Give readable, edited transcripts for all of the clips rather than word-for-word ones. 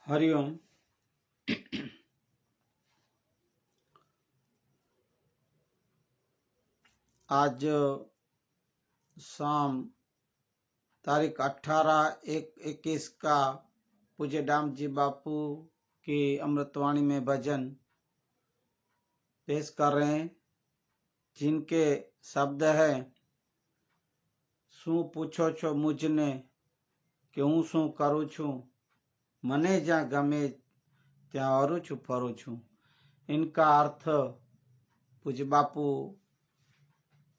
हरिओम। आज शाम तारीख 18/1/21 का पूज्य दाम जी बापू की अमृतवाणी में भजन पेश कर रहे हैं, जिनके शब्द है, शू पूछो छो मुझने कि हूँ शू करूँ छू, मने ज्या गमे त्या औरू छू फरू छू। इनका अर्थ पूज्य बापू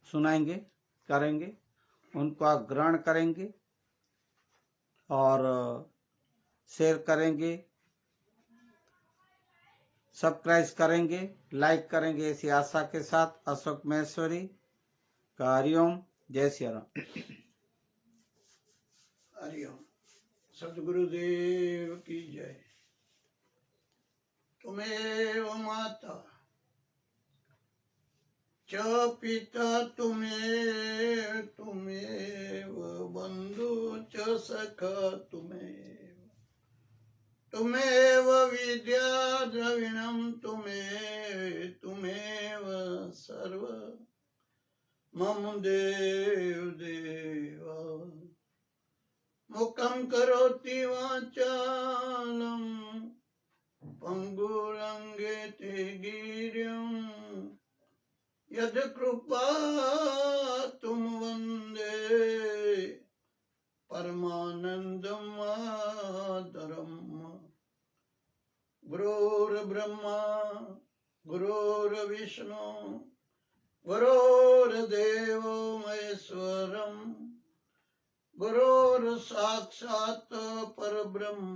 सुनाएंगे, करेंगे, उनको ग्रहण करेंगे और शेयर करेंगे, सब्सक्राइब करेंगे, लाइक करेंगे, ऐसी आशा के साथ अशोक महेश्वरी का हरिओम। जय श्री राम। हरिओम। सदगुरुदेव की जय। तुमेव माता च पिता तुमेव बंधु च सखा तुमेव विद्या द्रविणम तुमेव सर्व मम देव देवा। मुखं करोति वाचालं पंगुरंगेते गिरिं यद्कृपा तुम वंदे परमानंदं मातरम्। गुरुर्ब्रह्मा गुरुर्विष्णु गुरुर्देवो महेश्वरम् गुरुर्साक्षात् परब्रह्म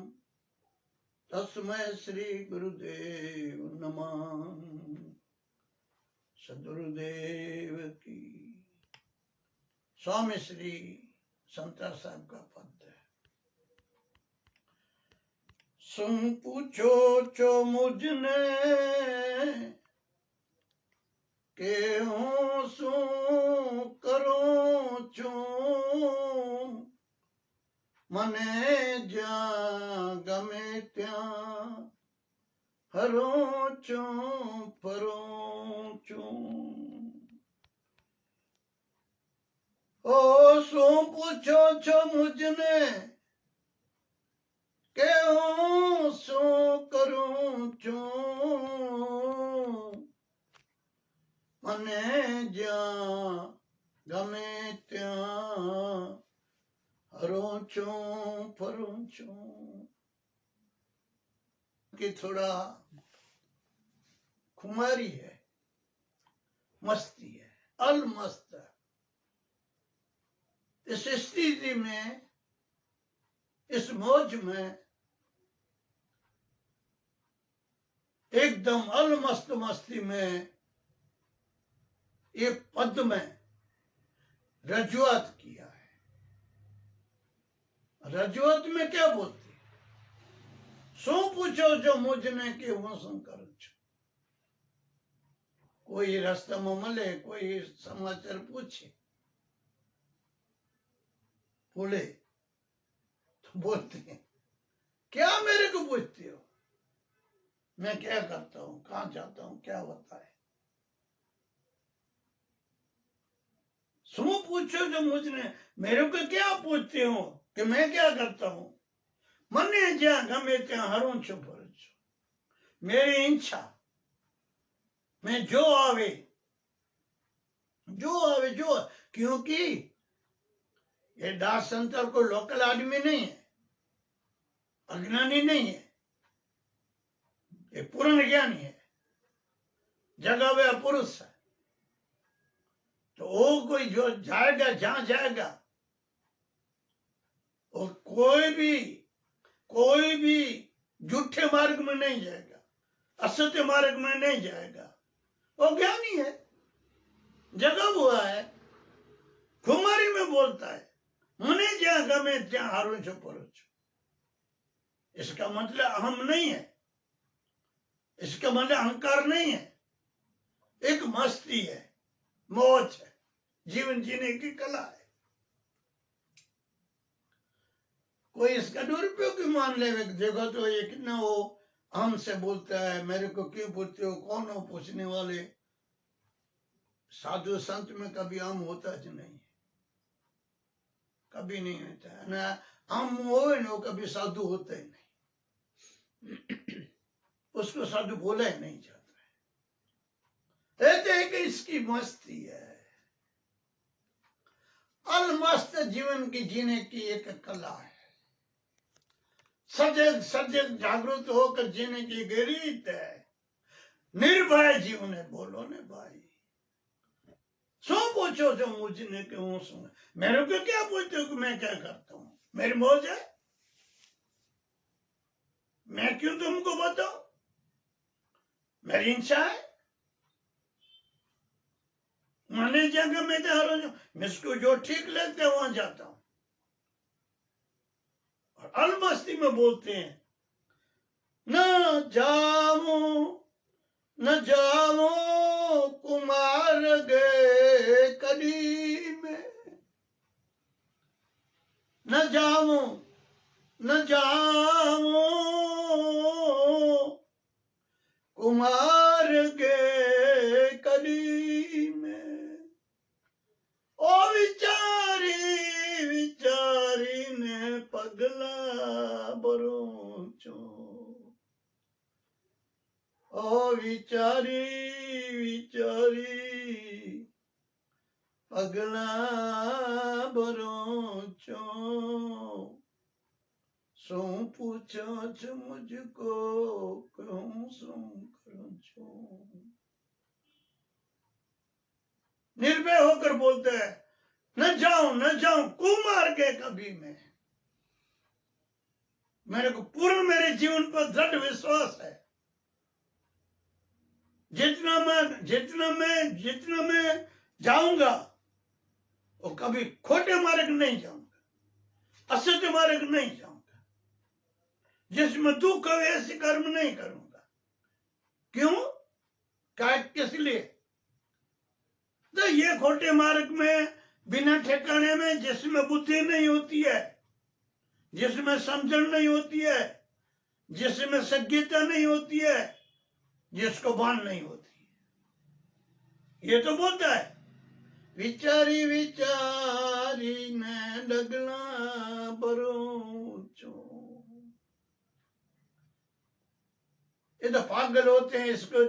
तस्मै श्री गुरुदेव नमः। सदगुरुदेव की। स्वामी श्री संतर साहब का पद है। सुन पूछो चो मुझने के हूँ सू करूँ छू, मने ज्या गमे त्या हरों चू फरों चू। ओ सो पूछो छो मुझने के हूँ सो करूँ चू, मने ज्या गमे त्या हरों चू फरों चू। कि थोड़ा खुमारी है, मस्ती है, अलमस्त है। इस स्थिति में, इस मौज में एकदम अलमस्त मस्ती में एक पद में रजुआत किया है। रजुआत में क्या बोलते? सो पूछो जो मुझने के हूँ शंकर। कोई रास्ता में मिले, कोई समाचार पूछे, बोले तो बोलते हैं, क्या मेरे को पूछते हो, मैं क्या करता हूं, कहां जाता हूं, क्या होता है। सो पूछो जो मुझने, मेरे को क्या पूछते हो कि मैं क्या करता हूं। मने ज्या गमे त्या हरूं छु फरू छु। मेरी इच्छा में जो आवे जो, क्योंकि ये दास संतर को लोकल आदमी नहीं है, अज्ञानी नहीं है, ये पूर्ण ज्ञानी है, जगा हुआ पुरुष है। तो वो कोई जो जाएगा, जहां जाएगा, और कोई भी झूठे मार्ग में नहीं जाएगा, असत्य मार्ग में नहीं जाएगा। वो ज्ञानी है, जगा हुआ है, खुमारी में बोलता है, मने ज्या गमे त्या हारू छो परो छो। इसका मतलब अहम नहीं है, इसका मतलब अहंकार नहीं है, एक मस्ती है, मौज है, जीवन जीने की कला है। कोई इसका दुरुपयोग क्यों मान ले? देखो तो ये कितना वो हम से बोलता है, मेरे को क्यों पूछते हो, कौन हो पूछने वाले? साधु संत में कभी हम होता ज नहीं, कभी नहीं होता है ना। हम होवे ना, कभी साधु होता ही नहीं, उसको साधु बोला ही नहीं जाता है। कहते हैं कि इसकी मस्ती है। अलमस्त जीवन की जीने की एक कला है। सजग सजग जागृत होकर जीने की एक रीत है। निर्भय जीवन है। बोलो ने भाई, सो पूछो जो मुझने क्यों सुना, मेरे को क्या पूछते हो कि मैं क्या करता हूं? मेरी मौज है, मैं क्यों तुमको बताऊं? मेरी इच्छा है, मैंने जगह में जा रहा हूं, मुझको जो ठीक लगता है वहां जाता हूं। और अलमस्ती में बोलते हैं, न जाओ न जाओ कुमार गए कड़ी में, न जाओ न जाओ कुमार गए कड़ी में। ओ विचारी विचारी ने पगला बरोचो, ओ विचारी विचारी पगला बरोचो, सो पूछो छ मुझको क्यों सो करो छो। निर्भय होकर बोलते हैं, न जाऊं कुमार के कभी में। मेरे को पूर्ण मेरे जीवन पर दृढ़ विश्वास है, जितना मैं जाऊंगा वो कभी खोटे मार्ग नहीं जाऊंगा, असत्य मार्ग नहीं जाऊंगा, जिसमें दुख हो ऐसे कर्म नहीं करूंगा। क्यों? क्या, किस लिए? तो ये खोटे मार्ग में बिना ठिकाने में, जिसमें बुद्धि नहीं होती है, जिसमें समझन नहीं होती है, जिसमें सज्ञता नहीं होती है, जिसको भान नहीं होती, ये तो बोलता है विचारी विचारी ने डगला बरोचो। ये तो पागल होते हैं, इसको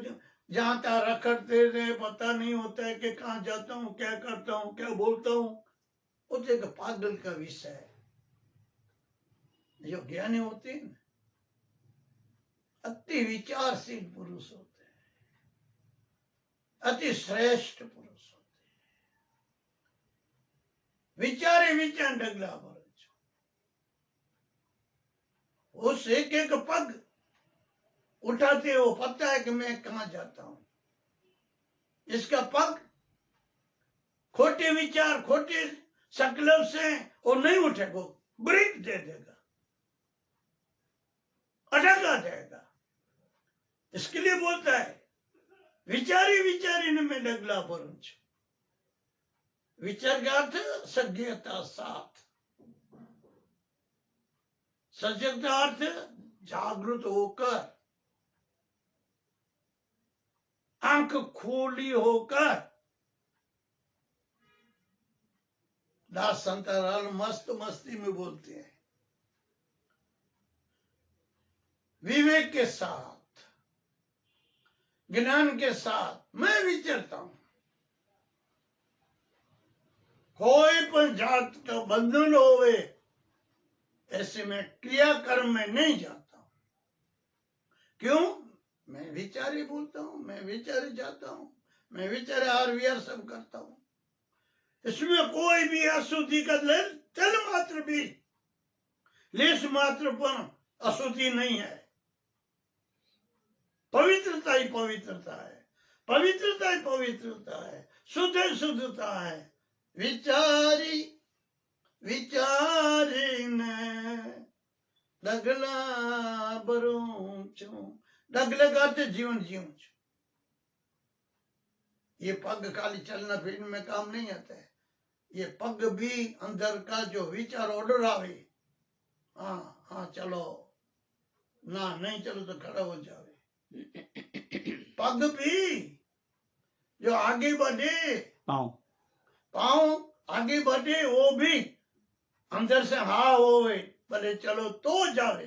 जहां तहां रखते रहे, पता नहीं होता है कि कहां जाता हूं, क्या करता हूं, क्या बोलता हूं। वो तो एक पागल का विषय है। जो ज्ञानी होते हैं ना, अति विचारशील पुरुष होते हैं, अति श्रेष्ठ पुरुष होते हैं। विचारे विचार डगला बरोचो, उस एक एक पग उठाते हो, पता है कि मैं कहां जाता हूं। इसका पग खोटे विचार, खोटे संकल्प से वो नहीं उठेगा, ब्रेक दे देगा, अटका जाएगा। इसके लिए बोलता है विचारी विचारी ने मैं डगला बरोच। विचार का अर्थ सज्ञता साथ, सजगता अर्थ जागृत होकर, आंख खोली होकर। दास संतराल मस्त मस्ती में बोलते हैं, विवेक के साथ, ज्ञान के साथ मैं विचरता हूं। कोई पण जात का बंधन होवे ऐसे में क्रियाकर्म में नहीं जाता हूं। क्यों? मैं विचारी बोलता हूं, मैं विचारी जाता हूं, मैं विचारे आर विहार सब करता हूं। इसमें कोई भी अशुद्धि का तल मात्र भी, लेश मात्र पर अशुद्धि नहीं है। पवित्रता ही पवित्रता है, पवित्रता ही पवित्रता है, शुद्ध ही शुद्धता है। विचारी विचारी ने डगला बरोचो। डगले करते जीवन जीऊं छो। ये पग खाली चलना फिरने में काम नहीं आता है। ये पग भी अंदर का जो विचार ऑर्डर आवे, हाँ हाँ चलो, ना नहीं चलो तो खड़ा हो जावे। पग भी जो आगे बढ़े, पाँव पाँव आगे बढ़े, वो भी अंदर से हाँ होवे भले चलो तो जावे,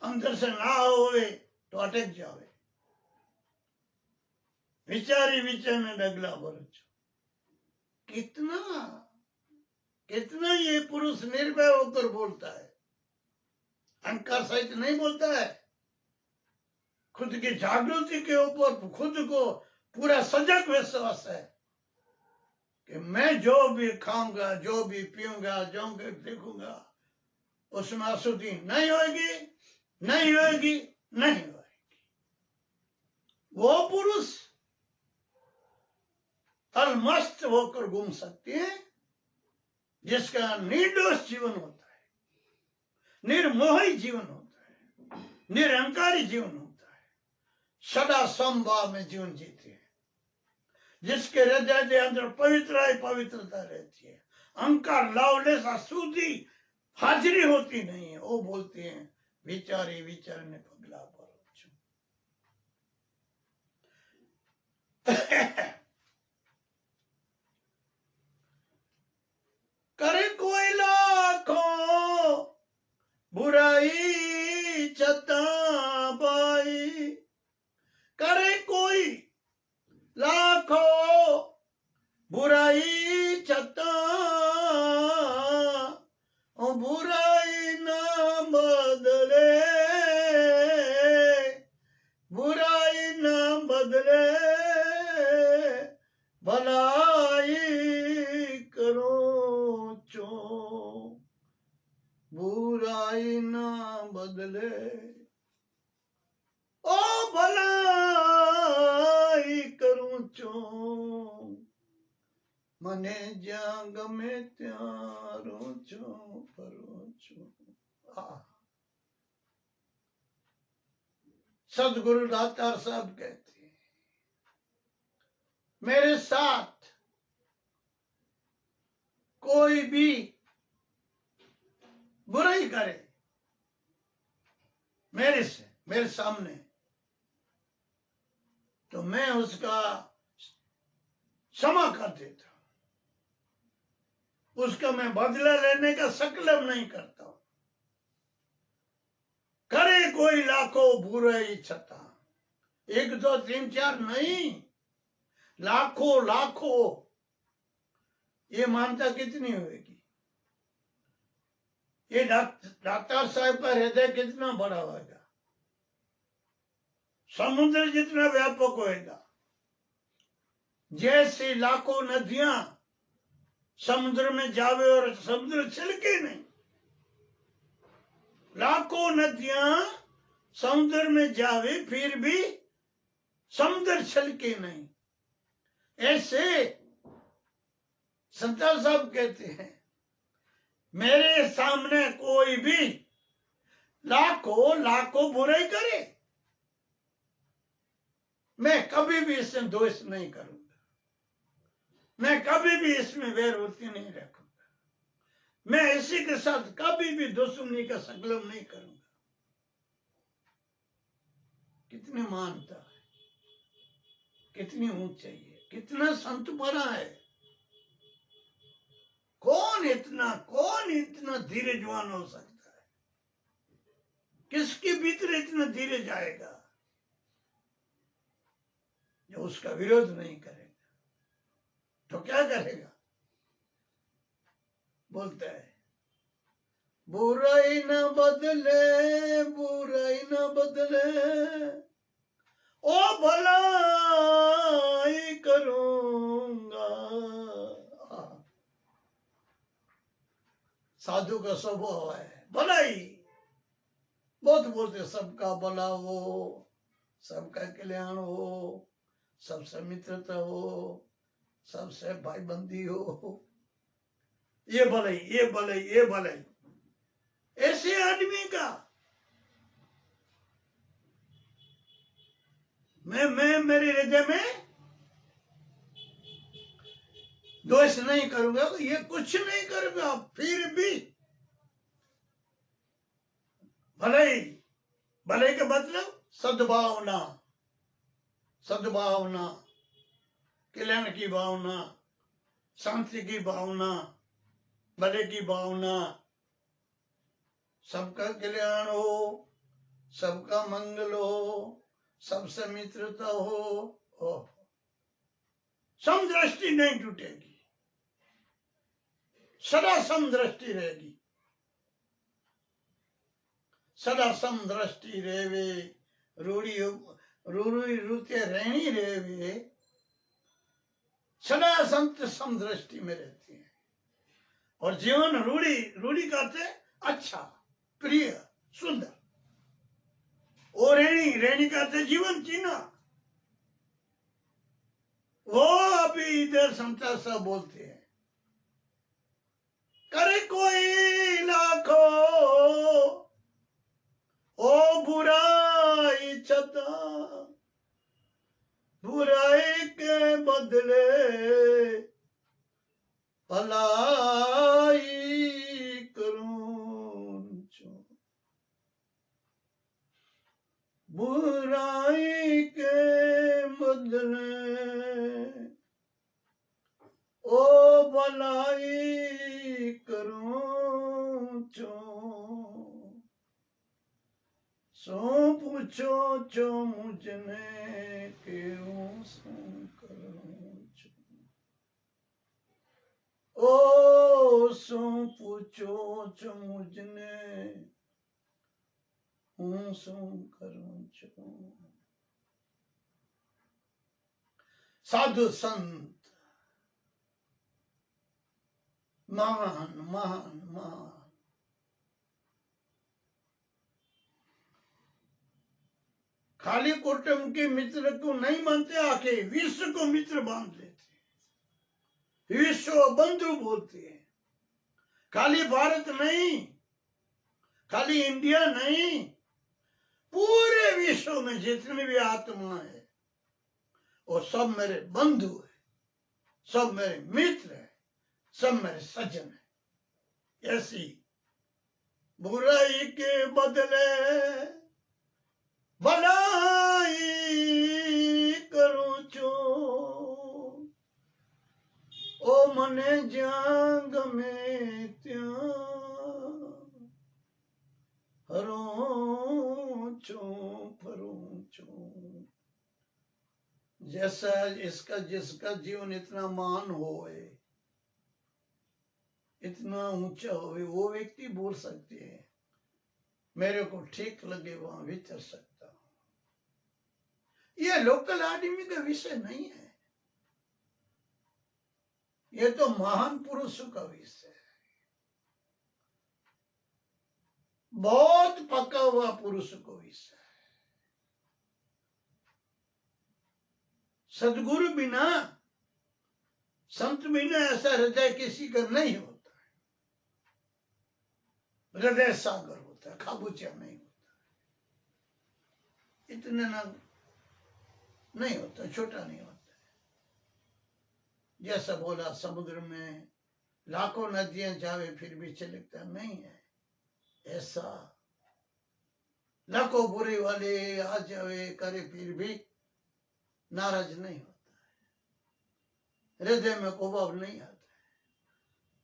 अंदर से ना होवे तो अटक जावे। विचारी विचार में डगला भरो छो। कितना कितना ये पुरुष निर्भय होकर बोलता है, अहंकार सहित नहीं बोलता है। खुद की जागृति के ऊपर खुद को पूरा सजग विश्वास है कि मैं जो भी खाऊंगा, जो भी पीऊंगा, जो भी देखूंगा, उसमें अशुद्धि नहीं होगी, नहीं होगी, नहीं होगी। वो पुरुष अलमस्त होकर घूम सकते हैं जिसका निर्दोष जीवन होता है, निर्मोही जीवन होता है, निरंकारी जीवन होता है, सदा समभाव में जीवन जीते हैं, जिसके हृदय के अंदर पवित्रता रहती है, अहंकार लावलेस अशुद्धि हाजिरी होती नहीं है। वो बोलते हैं विचारे विचार ने पगला भरो छो। करे कोई लाखों बुराई छतां पाई, करे कोई लाखों बुराई छतां, बुराई ना बदले, बुराई ना बदले, भलाई करो चो, बुराई ना बदले, ओ भलाई करूं चो, मने ज्यां गमे त्यां रोचो परोचो। सदगुरु दातार साहब कहते हैं, मेरे साथ कोई भी बुराई करे मेरे सामने, तो मैं उसका क्षमा कर देता हूं, उसका मैं बदला लेने का संकल्प नहीं करता हूं। करे कोई लाखों बुराई छता, एक दो तीन चार नहीं, लाखों लाखों, ये मानता कितनी होगी? ये डॉक्टर साहब का हृदय कितना बड़ा होगा, समुद्र जितना व्यापक होगा। जैसे लाखों नदियां समुद्र में जावे और समुद्र छिलके नहीं, लाखों नदियां समुद्र में जावे फिर भी समुद्र छिलके नहीं। ऐसे संतान साहब कहते हैं, मेरे सामने कोई भी लाखों लाखों बुराई करे, मैं कभी भी इसमें दोष नहीं करूंगा, मैं कभी भी इसमें वैरवृत्ति नहीं रखूंगा, मैं इसी के साथ कभी भी दुश्मनी का संकल्प नहीं करूंगा। कितनी मानता है, कितनी ऊंचाई है, कितना संत बना है। कौन इतना धीरजवान हो सकता है? किसके भीतर इतना धीरज आएगा जो उसका विरोध नहीं करेगा? तो क्या करेगा? बोलता है, बुराई न बदले, बुराई न बदले, ओ भलाई करूंगा। साधु का स्वभाव है भलाई, बहुत बोलते सबका भला हो, सबका कल्याण हो, सबसे मित्रता हो, सबसे भाईबंदी हो, ये भलाई, ये भलाई, ये भलाई। ऐसे आदमी का मैं मेरे हृदय में दोष नहीं करूंगा, ये कुछ नहीं करूंगा, फिर भी भले के मतलब सद्भावना, सद्भावना, कल्याण की भावना, शांति की भावना, भले की भावना, सबका कल्याण हो, सबका मंगल हो, सबसे मित्रता हो, समदृष्टि नहीं टूटेगी, सदा समदृष्टि रहेगी, सदा समदृष्टि रेवे, रूढ़ी रूढ़ी रूते रहनी रेवे, सदा संत समदृष्टि में रहती है। और जीवन रूढ़ी, रूढ़ी कहते अच्छा, प्रिय, सुंदर, और रेणी, रेणी कहते जीवन जीना। वो अभी इधर समता सा बोलते हैं, करे कोई लाखो ओ बुराई छता, बुराई के बदले भलाई करूं छो, बुराई के बदले ओ भलाई करूं छो, सो पूछो जो मुझने क्यों सो करूं छो, ओ सो पूछो जो मुझने हूं सो करूं छो। साधु संत महान महान महान, खाली कुटुंब के मित्र को नहीं मानते, आके विश्व को मित्र बांध लेते, विश्व बंधु बोलते हैं। खाली भारत नहीं, खाली इंडिया नहीं, पूरे विश्व में जितने भी आत्मा है वो सब मेरे बंधु है, सब मेरे मित्र है, सब मेरे सज्जन है। ऐसी बुराई के बदले भलाई करूं छो, ओ मने ज्यां गमे त्यां हरूं छो फरूं छो। जैसा इसका जिसका जीवन इतना महान होए, इतना ऊंचा होए, वो व्यक्ति बोल सकते हैं मेरे को ठीक लगे वहां विचर सकता हूं। ये लोकल आदमी का विषय नहीं है, ये तो महान पुरुषों का विषय है, बहुत पका हुआ पुरुषों को विषय है। सदगुरु बिना, संत बिना ऐसा हृदय किसी का नहीं होता है। हृदय सागर होता है, खाबूचा नहीं होता, इतना ना नहीं होता, छोटा नहीं होता। जैसा बोला समुद्र में लाखों नदियां जावे फिर भी छलकता नहीं है, ऐसा लाखों बुरे वाले आ जावे करे फिर भी नाराज नहीं होता है। हृदय में कोबाव नहीं आता है,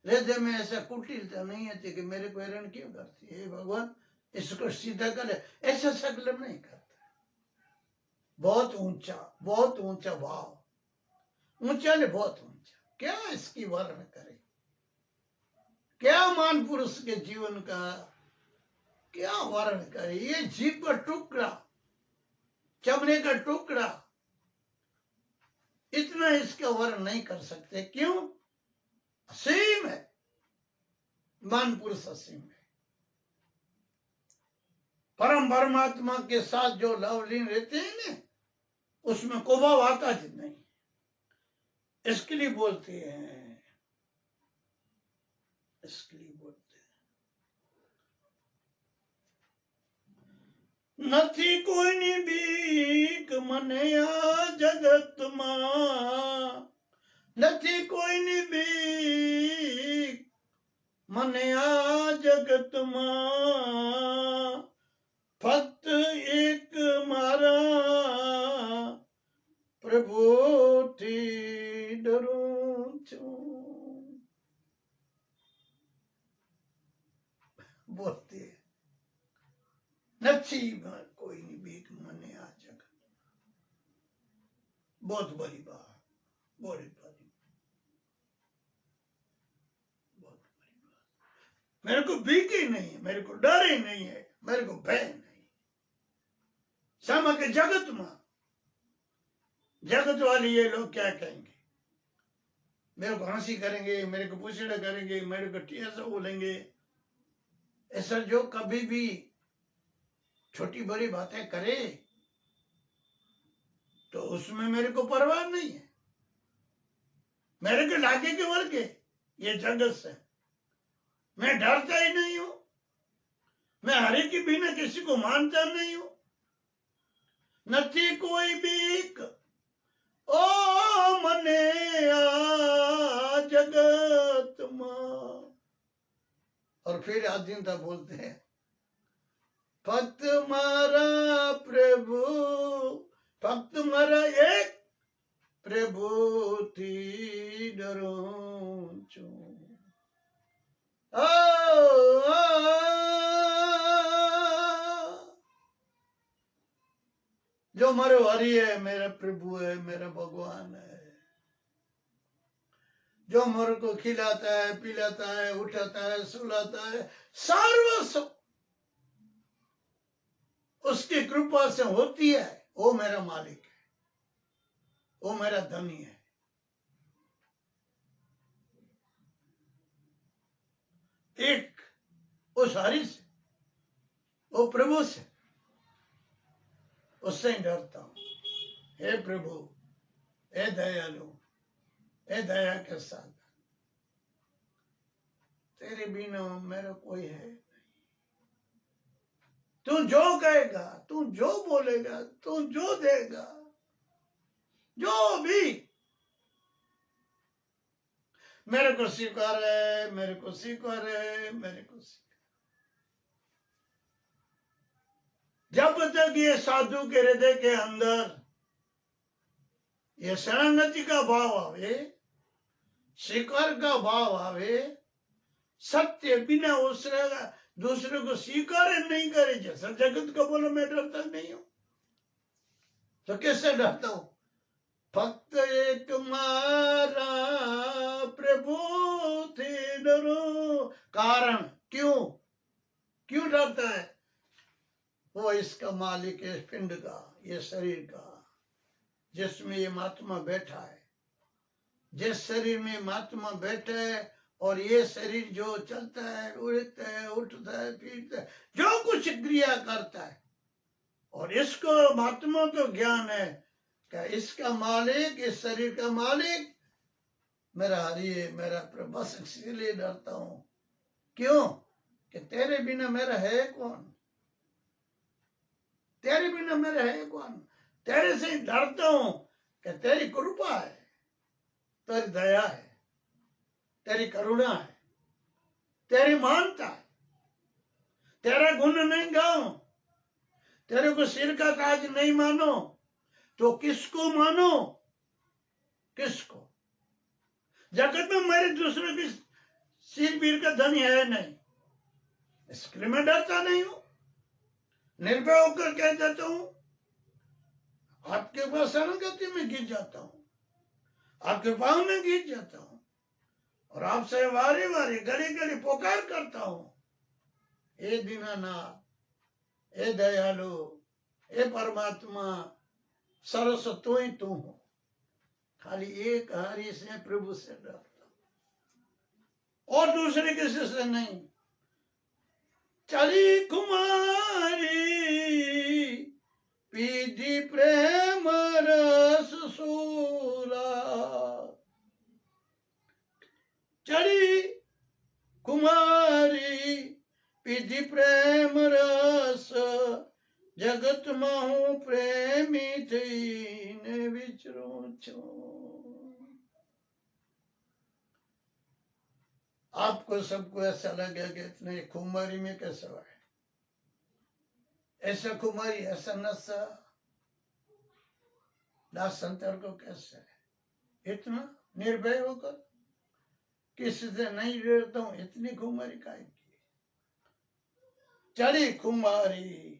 हृदय में ऐसा कुटिलता नहीं आती कि मेरे को हैरान क्यों करती है भगवान, इसको सीधा करे, ऐसा संकल्प नहीं करता। बहुत ऊंचा भाव, ऊंचा ले बहुत ऊंचा, क्या इसकी वर्णन करे, क्या मान पुरुष के जीवन का क्या वर्णन करे। ये जीव का टुकड़ा, चमड़े का टुकड़ा, इतना इसका वर्णन नहीं कर सकते। क्यों? असीम है, मान पुरुष असीम है। परम परमात्मा के साथ जो लवलीन रहते हैं ना, उसमें कोबाव आता ही नहीं। इसके लिए बोलते हैं, इसके लिए बोलते हैं, नथी कोई बीक मने आ जगत मां, नथी कोई बीक मने आ जगत मां, નથી કોઈની બીક મને આ જગત, बहुत बड़ी बात, बहुत बड़ी बहुत बड़ी बात। मेरे को बीक ही नहीं है, मेरे को डर ही नहीं है, मेरे को भय नहीं। सामा के जगत में जगत वाले ये लोग क्या कहेंगे, मेरे को हंसी करेंगे, मेरे को पूछड़ा करेंगे, मेरे को टीएसओ बोलेंगे। ऐसा जो कभी भी छोटी बड़ी बातें करे तो उसमें मेरे को परवाह नहीं है। मेरे को लागे के वर्ग है ये जगत से, मैं डरता ही नहीं हूं। मैं हरे के बिना किसी को मानता नहीं हूं। नहीं कोई बीक ओ मने आ जगत मां। और फिर आधीनता बोलते हैं, भक्त मारा प्रभु, भक्त मारा एक प्रभु थी डरूं छूं। जो मारो हरि है, मेरा प्रभु है, मेरा भगवान है, जो मेरे को खिलाता है, पिलाता है, उठाता है, सुलाता है, सर्वस्व उसकी कृपा से होती है। वो मेरा मालिक है, वो मेरा धनी है। एक उस हरि से, वो प्रभु से, उससे ही डरता हूं। हे प्रभु, हे दयालु, हे दया के साथ, तेरे बिना मेरा कोई है नहीं। तू जो कहेगा, तू जो बोलेगा, तू जो देगा, जो भी मेरे को स्वीकार है, मेरे को स्वीकार है, मेरे को स्वीकार। जब तक ये साधु के हृदय के अंदर ये शरणागति का भाव आवे, स्वीकार का भाव आवे, सत्य बिना दूसरे को स्वीकार नहीं करे, जैसा जगत को बोलो मैं डरता नहीं हूं, तो कैसे डरता हूं? भक्त एक मारा प्रभु थे डरो। कारण क्यों क्यों डरता है? वो इसका मालिक है, पिंड का, ये शरीर का, जिसमें ये महात्मा बैठा है। जिस शरीर में महात्मा बैठा है और ये शरीर जो चलता है, उड़ता है, उठता है, फिरता है, जो कुछ क्रिया करता है, और इसको महात्मा को ज्ञान है कि इसका मालिक, इस शरीर का मालिक मेरा हरि है, मेरा प्रभु। बस इसलिए डरता हूं। क्यों? कि तेरे बिना मेरा है कौन? तेरे बिना मेरा है कौन? तेरे से डरता हूं कि तेरी कृपा है, तेरी दया है, तेरी करुणा है, तेरी मानता है। तेरा गुण नहीं गाऊं, तेरे को सिर का ताज नहीं मानो तो किसको मानो? किसको? जगत में मेरे दूसरे की सिर पीर का धन है नहीं, इसलिए मैं डरता नहीं हूं। निर्भय होकर कह देता हूं, आपके पास शरणागति में गिर जाता हूं, आपके पांव में गिर जाता हूं, और आपसे वारी वारी गली गली पुकार करता हूं, हे दीनानाथ, हे दयालु, हे परमात्मा, सरस तू ही तू हो। खाली एक हरि से, प्रभु से डरता हूं, और दूसरे किसी से नहीं। चली कुमारी पीधी प्रेम रस सूरा, चली कुमारी पीधी प्रेम रस, जगत माहू प्रेमी थईने विचरूं छूं। आपको सबको ऐसा लगेगा कि इतने खुमारी में कैसा है? ऐसा खुमारी, ऐसा नशा दास संतर को कैसे है? इतना निर्भय होकर किसी से नहीं डरता हूं, इतनी खुमारी काहे की? चली खुमारी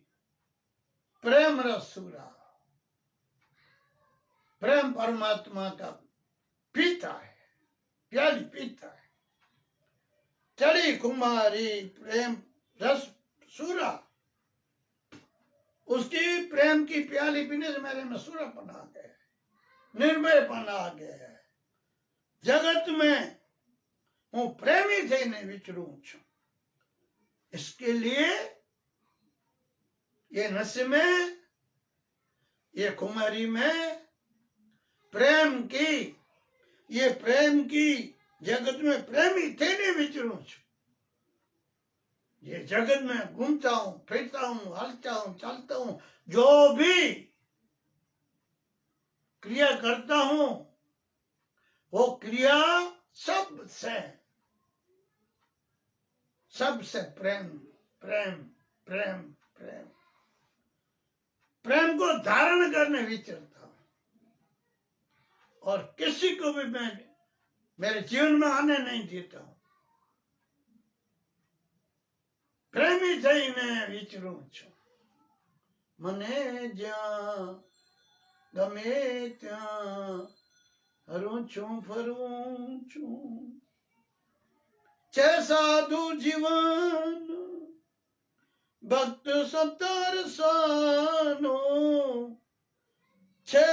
प्रेम रस सूरा, प्रेम परमात्मा का पीता है, प्याली पीता है। चढ़ी कुमारी प्रेम रस सूरा, उसकी प्रेम की प्याली पीने से मेरे में सूरापन आ गया, निर्भयपन आ गया है। जगत में हूँ प्रेमी थઈને विचरूं છું, इसके लिए ये नशे में, ये कुमारी में प्रेम की, ये प्रेम की जगत में प्रेमी थઈને विचरूं છું। ये जगत में घूमता हूं, फिरता हूं, हलता हूं, चलता हूं, जो भी क्रिया करता हूं वो क्रिया सबसे प्रेम प्रेम प्रेम प्रेम प्रेम को धारण करने विचरता हूं, और किसी को भी मैं मेरे जीवन में आने नहीं देता हूं। प्रेमी थઈને विचरूं છું, મને જ્યાં ગમે ત્યાં હરું છું ફરું છું। છે સાધુ જીવન ભક્ત સત્તર સાનો, છે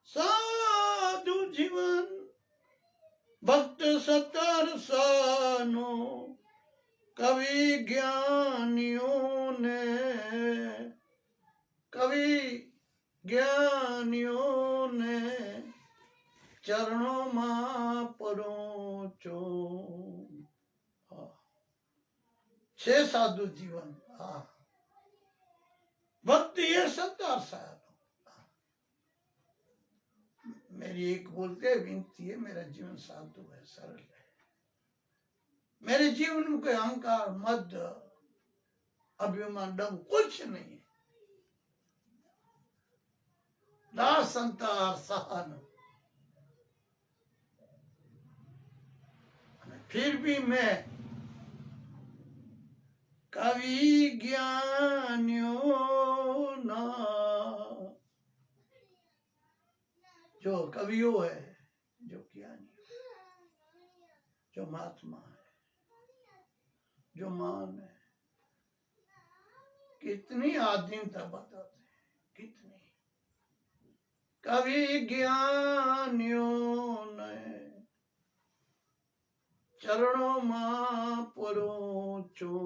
સાધુ જીવન ભક્ત સત્તર સાનો। कवि ज्ञानियों ने चरणों में परोचो। छे साधु जीवन, भक्ति ये 70 साल। मेरी एक बोलते विनती है, मेरा जीवन साधु है, सरल है। मेरे जीवन में कोई अहंकार, मद, अभिमान, डम कुछ नहीं है। दास संतार सहन, फिर भी मैं कवि ज्ञानियों ना, जो कवियों है, जो ज्ञानी, जो महात्मा है, जो मान है, कितनी आधीनता बताते हैं, कितनी। कवि ज्ञानियों ने चरणों में परोचो।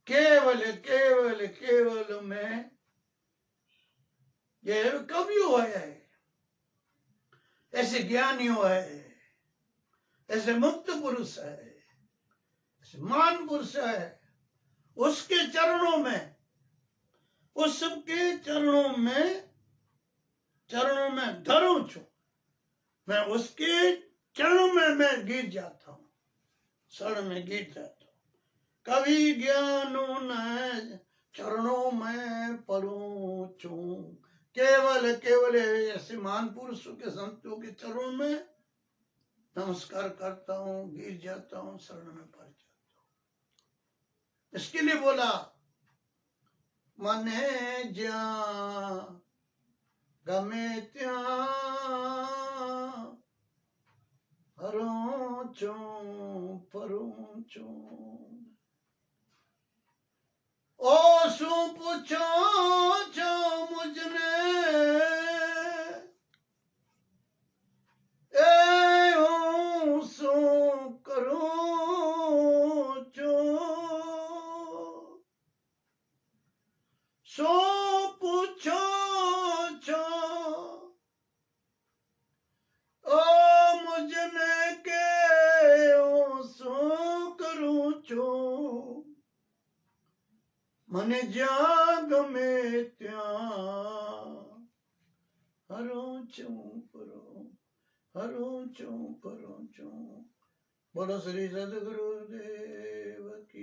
केवल केवल केवल में ये कवियों है, ऐसे ज्ञानियों है, ऐसे मुक्त पुरुष है, ऐसे मान पुरुष है, उसके चरणों में, उसके चरणों में धरूं छू मैं, उसके चरणों में मैं गिर जाता हूं, शरण में गिर जाता हूं। कवि ज्ञानों ने चरणों में परोचू, केवल केवल ऐसे महान पुरुषों के संतों के चरणों में नमस्कार करता हूं, गिर जाता हूं, शरण में पड़ जाता हूं। इसके लिए बोला, मने ज्या गमे त्या हरूं छूं फरूं छूं। ओ शू पूछो छो मुझने, ए हूं शू करूं छो। सो पूछो छो ओ मुझने के सो करूं छो। मने जाग में त्या हरूं छूं परूं छूं। बोलो श्री सद्गुरुदेव की।